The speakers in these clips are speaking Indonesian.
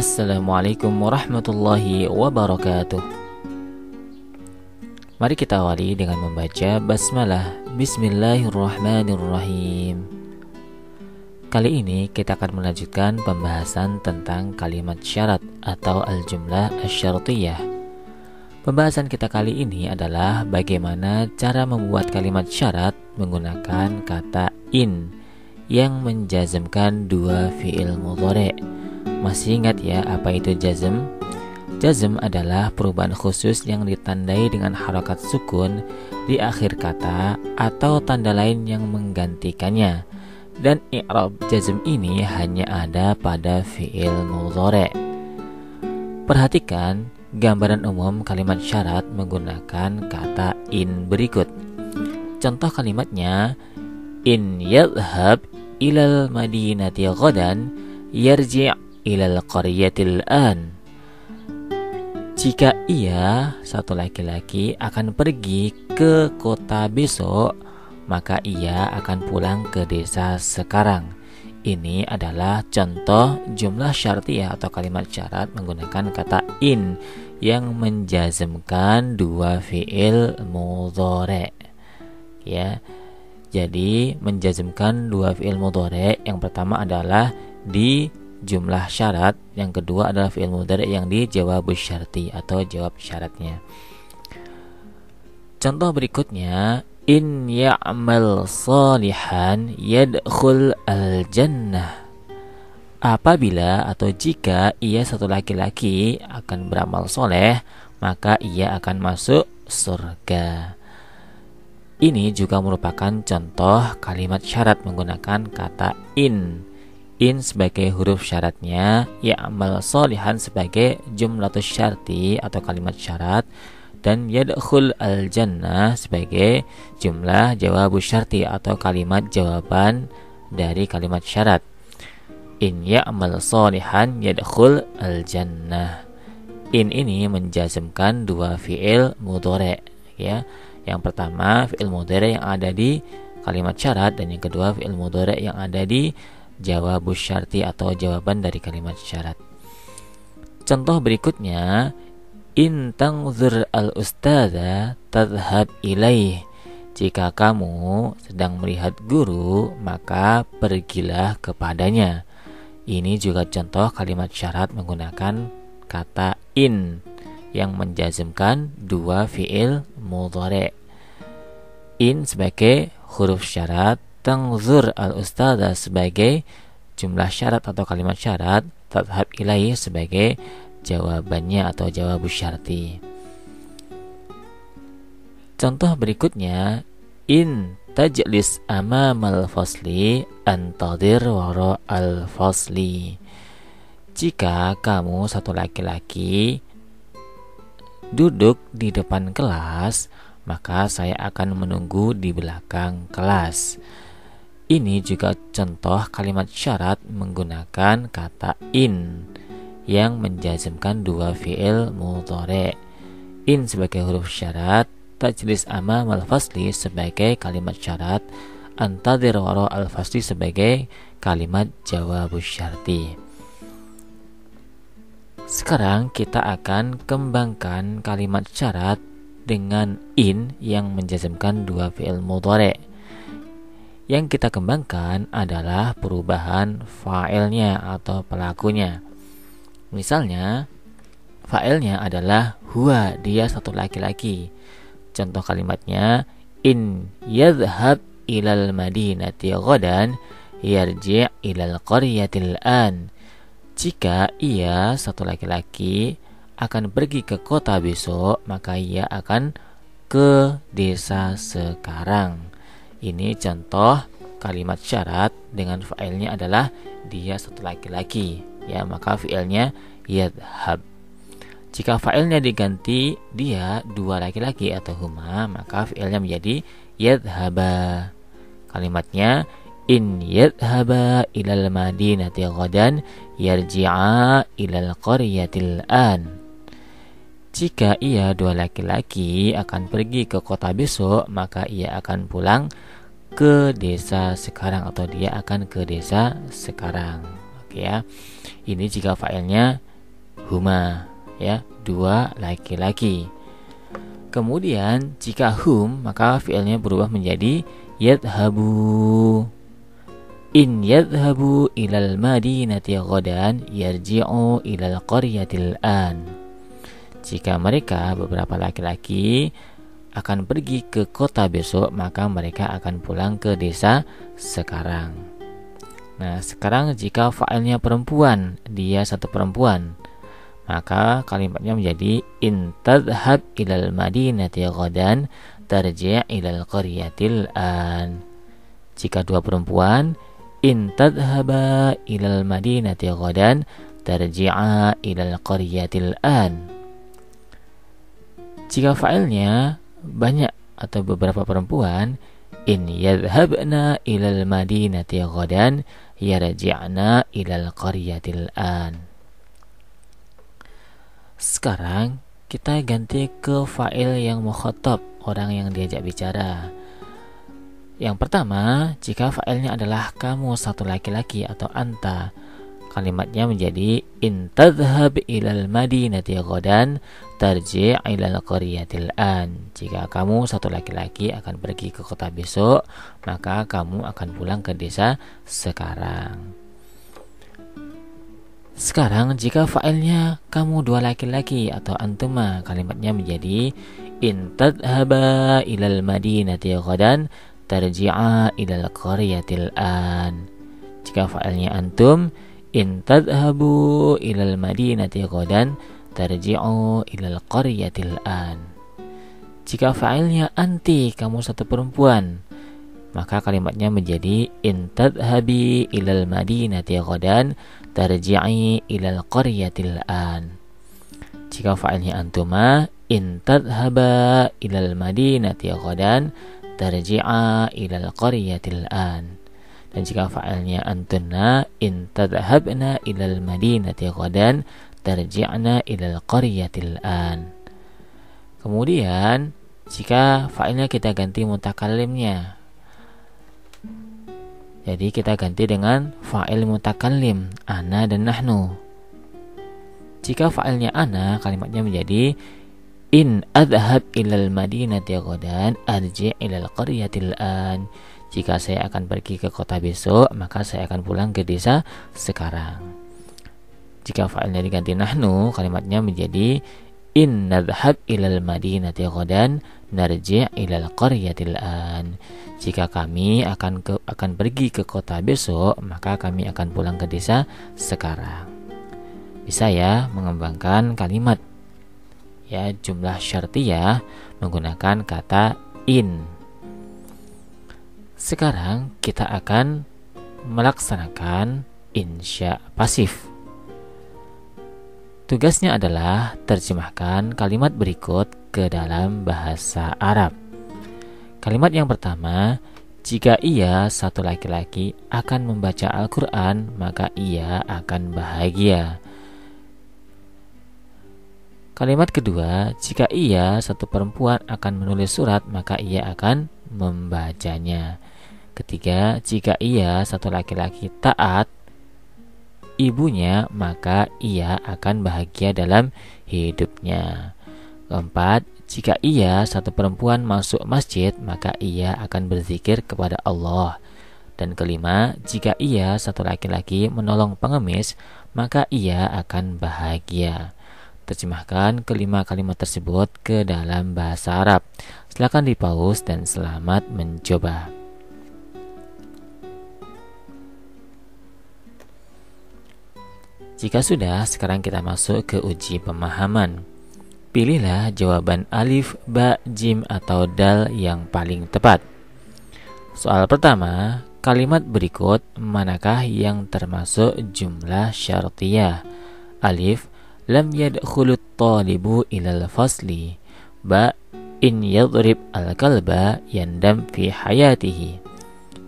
Assalamualaikum warahmatullahi wabarakatuh. Mari kita awali dengan membaca basmalah. Bismillahirrahmanirrahim. Kali ini kita akan melanjutkan pembahasan tentang kalimat syarat atau al-jumlah asy-syartiyah. Pembahasan kita kali ini adalah bagaimana cara membuat kalimat syarat menggunakan kata in yang menjazmkan dua fi'il mudhari'. Masih ingat ya apa itu jazm? Jazm adalah perubahan khusus yang ditandai dengan harakat sukun di akhir kata atau tanda lain yang menggantikannya. Dan i'rab jazm ini hanya ada pada fi'il mudhari'. Perhatikan gambaran umum kalimat syarat menggunakan kata in berikut. Contoh kalimatnya, in yadhhab ilal madinati ghadan yarji' ilal qaryatil an. Jika ia, satu laki-laki, akan pergi ke kota besok, maka ia akan pulang ke desa sekarang. Ini adalah contoh jumlah syartiyah atau kalimat syarat menggunakan kata in yang menjazmkan dua fi'il mudhari'. Ya. Jadi menjazmkan dua fi'il mudhari', yang pertama adalah di jumlah syarat, yang kedua adalah fi'il mudhari' yang di jawabus syarti atau jawab syaratnya. Contoh berikutnya, in ya'mal salihan yadkhul al-jannah. Apabila atau jika ia satu laki-laki akan beramal soleh, maka ia akan masuk surga. Ini juga merupakan contoh kalimat syarat menggunakan kata in. In sebagai huruf syaratnya, ya'mal sholihan sebagai jumlatus syarti atau kalimat syarat, dan yadkhul al-jannah sebagai jumlah jawabus syarti atau kalimat jawaban dari kalimat syarat. In ya'mal sholihan yadkhul al-jannah. In ini menjazmkan dua fi'il mudhari', ya. Yang pertama fi'il mudhari' yang ada di kalimat syarat, dan yang kedua fi'il mudhari' yang ada di jawabus syarti atau jawaban dari kalimat syarat. Contoh berikutnya, in tanzur al-ustadza tadhhab ilaih. Jika kamu sedang melihat guru, maka pergilah kepadanya. Ini juga contoh kalimat syarat menggunakan kata in yang menjazmkan dua fi'il mudhari'. In sebagai huruf syarat, tanzur al-ustadza sebagai jumlah syarat atau kalimat syarat, tadhhab ilaihi sebagai jawabannya atau jawabus syarti. Contoh berikutnya, in tajlis amamal fasli antadir wara al-fasli. Jika kamu satu laki-laki duduk di depan kelas, maka saya akan menunggu di belakang kelas. Ini juga contoh kalimat syarat menggunakan kata in yang menjazmkan dua fi'il mudhari'. In sebagai huruf syarat, tajlis amamal fasli sebagai kalimat syarat, antadir wara al-fasli sebagai kalimat jawabus syarti. Sekarang kita akan kembangkan kalimat syarat dengan in yang menjazmkan dua fi'il mudhari'. Yang kita kembangkan adalah perubahan fa'ilnya atau pelakunya. Misalnya, fa'ilnya adalah huwa, dia satu laki-laki. Contoh kalimatnya, in yadhhab ilal madinati ghadan yarji' ilal qaryatil an. Jika ia satu laki-laki akan pergi ke kota besok, maka ia akan ke desa sekarang. Ini contoh kalimat syarat dengan fa'ilnya adalah dia satu laki-laki, ya, maka fi'ilnya yadhhab. Jika fa'ilnya diganti dia dua laki-laki atau huma, maka fi'ilnya menjadi yadhhaba. Kalimatnya, in yadhhaba ilal madinati ghadan yarji'a ilal qaryatil an. Jika ia dua laki-laki akan pergi ke kota besok, maka ia akan pulang ke desa sekarang atau dia akan ke desa sekarang. Oke ya. Ini jika fa'ilnya huma, ya, dua laki-laki. Kemudian jika hum, maka fi'ilnya berubah menjadi yadhabu. In yadhabu ilal madinati ghadan yarji'u ilal qaryatil an. Jika mereka, beberapa laki-laki, akan pergi ke kota besok, maka mereka akan pulang ke desa sekarang. Nah, sekarang jika fa'ilnya perempuan, dia satu perempuan, maka kalimatnya menjadi in tadhhab ilal madinati ghadan tarji' ilal qaryatil an. Jika dua perempuan, in tadhhaba ilal madinati ghadan tarji'a ilal qaryatil an. Jika fa'ilnya banyak atau beberapa perempuan, in yadhhabna ilal madinati ghadan yarji'na ilal qaryatil an. Sekarang kita ganti ke fa'il yang mukhatab, orang yang diajak bicara. Yang pertama, jika fa'ilnya adalah kamu satu laki-laki atau anta, kalimatnya menjadi in tadhhab ilal madinati ghadan tarji' ilal qaryatil an. Jika kamu satu laki-laki akan pergi ke kota besok, maka kamu akan pulang ke desa sekarang. Sekarang jika fa'ilnya kamu dua laki-laki atau antuma, kalimatnya menjadi in tadhhaba ilal madinati ghadan tarji'a ilal qaryatil an. Jika fa'ilnya antum, in tadhhabu ilal madinati ghadan tarji'u ilal qaryatil an. Jika fa'ilnya anti, kamu satu perempuan, maka kalimatnya menjadi in tadhhabi ilal madinati ghadan tarji'i ilal qaryatil an. Jika fa'ilnya antuma, in tadhhaba ilal madinati ghadan tarji'a ilal qaryatil an. Dan jika fa'ilnya antunna, in tadhhabna ilal madinati ghadan tarji'na ilal qaryatil an. Kemudian jika fa'ilnya kita ganti mutakallimnya, jadi kita ganti dengan fa'il mutakallim, ana dan nahnu. Jika fa'ilnya ana, kalimatnya menjadi in adhhab ilal madinati ghadan arji' ilal qaryatil an. Jika saya akan pergi ke kota besok, maka saya akan pulang ke desa sekarang. Jika fa'ilnya diganti nahnu, kalimatnya menjadi in nadhhab ilal madinati ghadan narji' ilal qaryatil an. Jika kami akan pergi ke kota besok, maka kami akan pulang ke desa sekarang. Bisa ya mengembangkan kalimat, ya, jumlah syartiyah menggunakan kata in. Sekarang kita akan melaksanakan insya pasif. Tugasnya adalah terjemahkan kalimat berikut ke dalam bahasa Arab. Kalimat yang pertama, jika ia satu laki-laki akan membaca Al-Quran, maka ia akan bahagia. Kalimat kedua, jika ia satu perempuan akan menulis surat, maka ia akan membacanya. Ketiga, jika ia satu laki-laki taat ibunya, maka ia akan bahagia dalam hidupnya. Keempat, jika ia satu perempuan masuk masjid, maka ia akan berzikir kepada Allah. Dan kelima, jika ia satu laki-laki menolong pengemis, maka ia akan bahagia. Terjemahkan kelima kalimat tersebut ke dalam bahasa Arab. Silakan di-pause dan selamat mencoba. Jika sudah, sekarang kita masuk ke uji pemahaman. Pilihlah jawaban alif, ba, jim, atau dal yang paling tepat. Soal pertama, kalimat berikut manakah yang termasuk jumlah syartiyah? Alif, lam yadkhulut talibu ilal fasli. Ba, in yadrib al-kalba yandam fi hayatihi.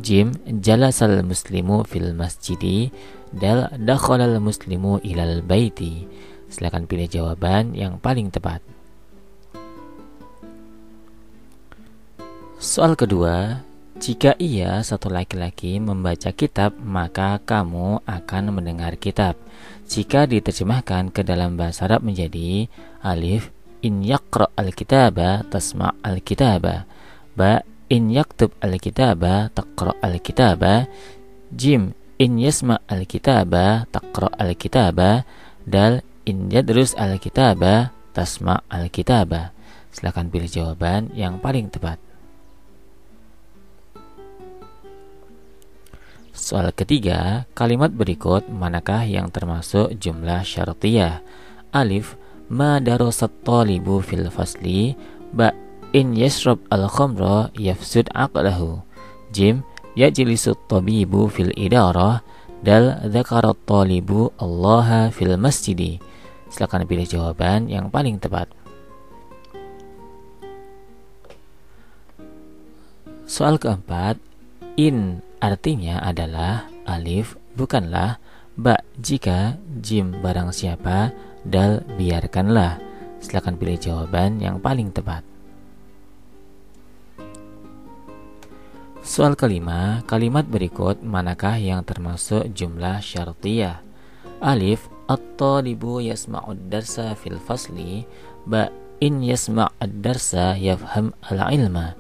Jim, jalasal muslimu fil masjidi. Dal, dakhalal muslimu ilal baiti. Silakan pilih jawaban yang paling tepat. Soal kedua, Jika ia satu laki-laki membaca kitab, maka kamu akan mendengar kitab. Jika diterjemahkan ke dalam bahasa Arab menjadi alif, in yaqra al-kitaba tasma' al-kitaba. Ba, in yaktub al-kitaba taqra al-kitaba. Jim, in yasma' al-kitaba taqra al-kitaba. Dal, in yadrus al-kitaba tasma' al-kitaba. Silakan pilih jawaban yang paling tepat. Soal ketiga, kalimat berikut manakah yang termasuk jumlah syartiyah? Alif, ma darasat talibu fil fasli. Ba, in yashrab al-khamra yafsud aqlahu. Jim, yajlisut tabibu fil idarah. Dal, dzakarat talibu allaha fil masjidi. Silakan pilih jawaban yang paling tepat. Soal keempat, in artinya adalah alif, bukanlah. Ba, jika. Jim, barang siapa. Dal, biarkanlah. Silakan pilih jawaban yang paling tepat. Soal kelima, kalimat berikut manakah yang termasuk jumlah syartiyah? Alif, at-talibu yasma'ud darsa fil fasli. Ba, in yasma'ud darsa yafham al-ilma.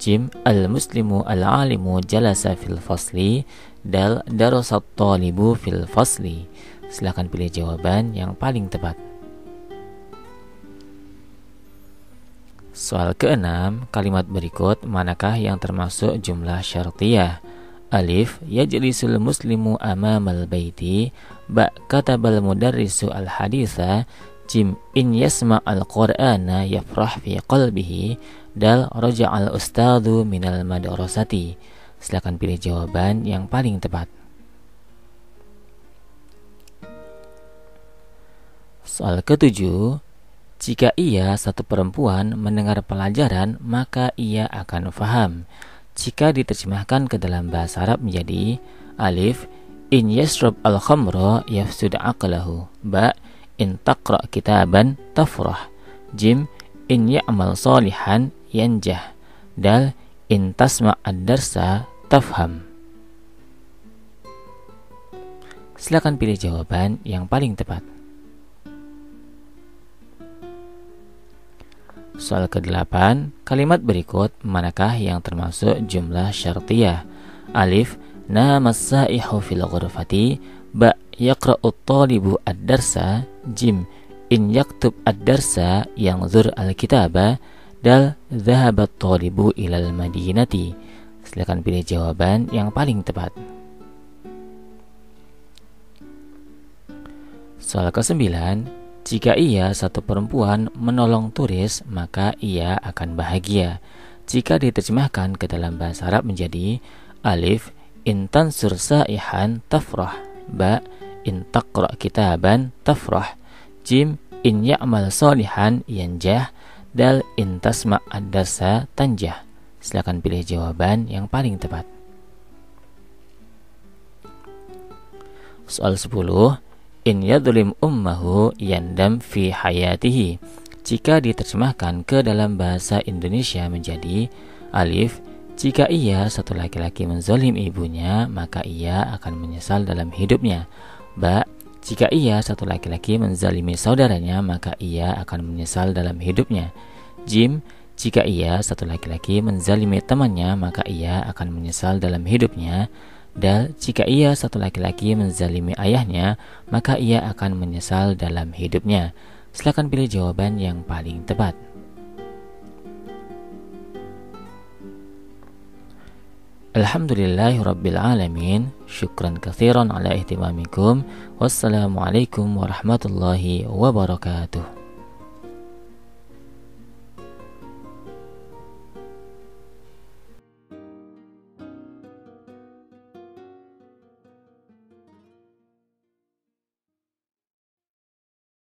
Jim, al-muslimu al-alimu jalasa fil fasli. Dal, darasat talibu fil fasli. Silakan pilih jawaban yang paling tepat. Soal keenam, kalimat berikut manakah yang termasuk jumlah syartiyah? Alif, yajlisul muslimu amamal baiti. Ba, katabal mudarrisu al-haditha. Jim, in yasma al-qur'ana yafrah fi qalbihi. Dal, raja'al ustadhu minal madrasati. Silakan pilih jawaban yang paling tepat. Soal ketujuh, jika ia satu perempuan mendengar pelajaran, maka ia akan faham. Jika diterjemahkan ke dalam bahasa Arab menjadi alif, in yashrab al-khamra yafsud aqlahu. Ba, in taqra kitaban tafrah. Jim, in ya'mal salihan yanjah. Dal, in tasma' ad-darsa tafham. Silakan pilih jawaban yang paling tepat. Soal ke-8, kalimat berikut manakah yang termasuk jumlah syartiyah? Alif, namas sa'ihu fil ghurfati. Ba, yaqra'ut talibu ad-darsa. Jim, in yaktub ad-darsa yanzur al-kitaba. Dal, dhahabat talibu ilal madinati. Silakan pilih jawaban yang paling tepat. Soal ke-9, jika ia satu perempuan menolong turis, maka ia akan bahagia. Jika diterjemahkan ke dalam bahasa Arab menjadi alif, in tansur sa'ihan tafrah. Ba, in taqra kitaban tafrah. Jim, in ya'mal salihan yanjah. Dal, in tasma' ad-darsa tanjah. Silakan pilih jawaban yang paling tepat. Soal 10, in yadlim ummahu yandam fi hayatihi. Jika diterjemahkan ke dalam bahasa Indonesia menjadi alif, jika ia satu laki-laki menzalim ibunya, maka ia akan menyesal dalam hidupnya. Ba, jika ia satu laki-laki menzalimi saudaranya, maka ia akan menyesal dalam hidupnya. Jim, jika ia satu laki-laki menzalimi temannya, maka ia akan menyesal dalam hidupnya. Dal, jika ia satu laki-laki menzalimi ayahnya, maka ia akan menyesal dalam hidupnya. Silakan pilih jawaban yang paling tepat. Alhamdulillahirabbil alamin. Syukran katsiran ala ihtimamikum. Wassalamualaikum warahmatullahi wabarakatuh.